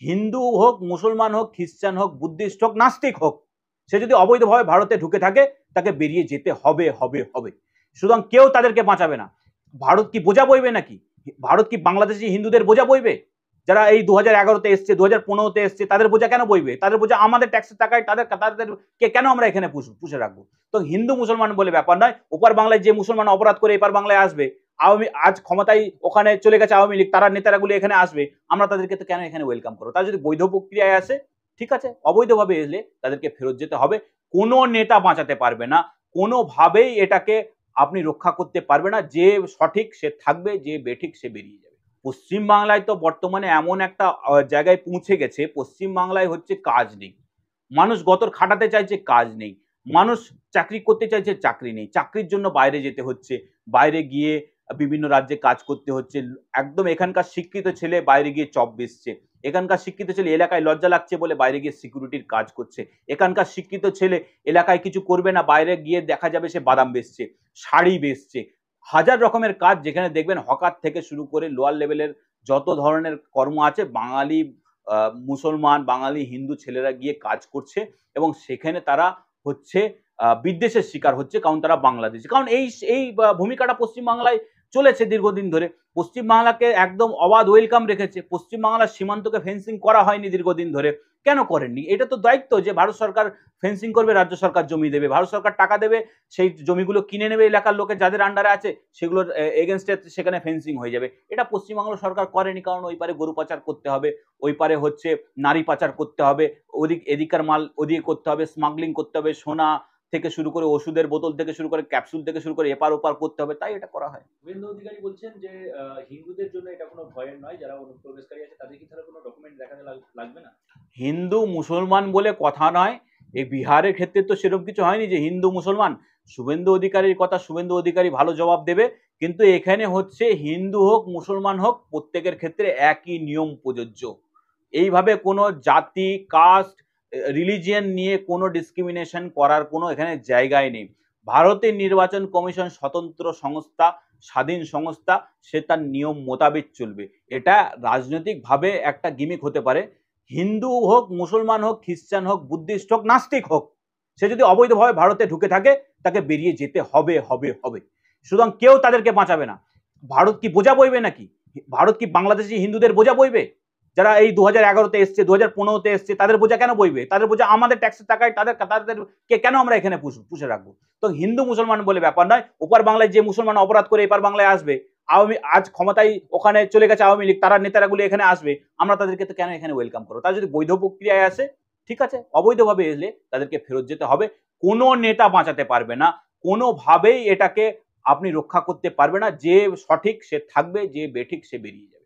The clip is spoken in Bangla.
হিন্দু হোক, মুসলমান হোক, খ্রিস্টান হোক, বুদ্ধিস্ট হোক, নাস্তিক হোক, সে যদি অবৈধভাবে ভারতে ঢুকে থাকে তাকে বেরিয়ে যেতে হবে হবে হবে। সুতরাং কেউ তাদেরকে বাঁচাবে না। ভারত কি বোঝা বইবে নাকি? ভারত কি বাংলাদেশি হিন্দুদের বোঝা বইবে? যারা এই 2011-তে এসছে, 2015-তে এসছে, তাদের বোঝা কেন বইবে? তাদের বোঝা আমাদের ট্যাক্সের টাকায় তাদেরকে কেন আমরা এখানে পুষে রাখবো? তো হিন্দু মুসলমান বলে ব্যাপার নয়। ওপার বাংলায় যে মুসলমান অপরাধ করে এপার বাংলায় আসবে, আজ ক্ষমতায় ওখানে চলে গেছে আওয়ামী লীগ, তারা নেতারাগুলো এখানে আসবে, আমরা তাদেরকে তো কেন এখানে ওয়েলকাম করবো? তারা যদি বৈধ প্রক্রিয়ায় আসে ঠিক আছে, অবৈধভাবে এলে তাদেরকে ফেরত যেতে হবে। কোনো নেতা বাঁচাতে পারবে না, কোনোভাবেই এটাকে আপনি রক্ষা করতে পারবে না। যে সঠিক সে থাকবে, যে বেঠিক সে বেরিয়ে যাবে। পশ্চিম বাংলায় তো বর্তমানে এমন একটা জায়গায় পৌঁছে গেছে, পশ্চিম বাংলায় হচ্ছে কাজ নেই, মানুষ গতর খাটাতে চাইছে, কাজ নেই, মানুষ চাকরি করতে চাইছে, চাকরি নেই, চাকরির জন্য বাইরে যেতে হচ্ছে, বাইরে গিয়ে বিভিন্ন রাজ্যে কাজ করতে হচ্ছে। একদম এখানকার শিক্ষিত ছেলে বাইরে গিয়ে চপ বেচছে, এখানকার শিক্ষিত ছেলে এলাকায় লজ্জা লাগছে বলে বাইরে গিয়ে সিকিউরিটির কাজ করছে, এখানকার শিক্ষিত ছেলে এলাকায় কিছু করবে না, বাইরে গিয়ে দেখা যাবে সে বাদাম বেচছে, শাড়ি বেচছে, হাজার রকমের কাজ, যেখানে দেখবেন হকার থেকে শুরু করে লোয়ার লেভেলের যত ধরনের কর্ম আছে, বাঙালি মুসলমান, বাঙালি, হিন্দু ছেলেরা গিয়ে কাজ করছে এবং সেখানে তারা হচ্ছে বিদ্বেষের শিকার হচ্ছে, কারণ তারা বাংলাদেশি। কারণ এই এই ভূমিকাটা পশ্চিমবাংলায় চলেছে দীর্ঘদিন ধরে। পশ্চিমবাংলাকে একদম অবাধ ওয়েলকাম রেখেছে, পশ্চিমবাংলার সীমান্তকে ফেন্সিং করা হয়নি দীর্ঘদিন ধরে। কেন করেননি? এটা তো দায়িত্ব যে ভারত সরকার ফেন্সিং করবে, রাজ্য সরকার জমি দেবে, ভারত সরকার টাকা দেবে, সেই জমিগুলো কিনে নেবে এলাকার লোকের যাদের আন্ডারে আছে, সেগুলোর এগেনস্টে সেখানে ফেন্সিং হয়ে যাবে। এটা পশ্চিমবাংলা সরকার করেনি, কারণ ওই পারে গরু পাচার করতে হবে, ওই পারে হচ্ছে নারী পাচার করতে হবে, এদিকার মাল ওদিকে করতে হবে, স্মাগলিং করতে হবে, সোনা থেকে শুরু করে ওষুধের বোতল থেকে শুরু করে ক্যাপসুল থেকে শুরু করে এপার ওপার করতে হবে, তাই এটা করা হয়। শুভেন্দু অধিকারী বলছেন যে হিন্দুদের জন্য এটা কোনো ভয়ের নয়, যারা অনুপ্রবেশকারী আছে তাদের কি তাহলে কোনো ডকুমেন্ট দেখাতে লাগবে না? হিন্দু মুসলমান বলে কথা নয়, এই বিহারের ক্ষেত্রে তো সেরকম কিছু হয়নি যে হিন্দু মুসলমান। শুভেন্দু অধিকারীর কথা শুভেন্দু অধিকারী ভালো জবাব দেবে, কিন্তু এখানে হচ্ছে হিন্দু হোক, মুসলমান হোক, প্রত্যেকের ক্ষেত্রে একই নিয়ম প্রযোজ্য। এইভাবে কোনো জাতি, কাস্ট, রিলিজিয়ন নিয়ে কোনো ডিসক্রিমিনেশন করার কোনো এখানে জায়গায় নেই। ভারতের নির্বাচন কমিশন স্বতন্ত্র সংস্থা, স্বাধীন সংস্থা, সে তার নিয়ম মোতাবেক চলবে। এটা রাজনৈতিকভাবে একটা গিমিক হতে পারে। হিন্দু হোক, মুসলমান হোক, খ্রিস্টান হোক, বুদ্ধিস্ট হোক, নাস্তিক হোক, সে যদি অবৈধভাবে ভারতে ঢুকে থাকে তাকে বেরিয়ে যেতে হবে হবে হবে। সুতরাং কেউ তাদেরকে বাঁচাবে না। ভারত কি বোঝা বইবে নাকি? ভারত কি বাংলাদেশি হিন্দুদের বোঝা বইবে? যারা এই 2011-তে এসছে, 2015-তে এসছে, তাদের বোঝা কেন বইবে? তাদের বোঝা আমাদের ট্যাক্সের টাকায় তাদেরকে কেন আমরা এখানে পুষে রাখবো? তো হিন্দু মুসলমান বলে ব্যাপার নয়। ওপার বাংলায় যে মুসলমান অপরাধ করে এপার বাংলায় আসবে, আজ ক্ষমতায় ওখানে চলে গেছে আওয়ামী লীগ, তারা নেতারাগুলো এখানে আসবে, আমরা তাদেরকে তো কেন এখানে ওয়েলকাম করবো? তারা যদি বৈধ প্রক্রিয়ায় আসে ঠিক আছে, অবৈধভাবে এলে তাদেরকে ফেরত যেতে হবে। কোনো নেতা বাঁচাতে পারবে না, কোনোভাবেই এটাকে আপনি রক্ষা করতে পারবে না। যে সঠিক সে থাকবে, যে বেঠিক সে বেরিয়ে যাবে।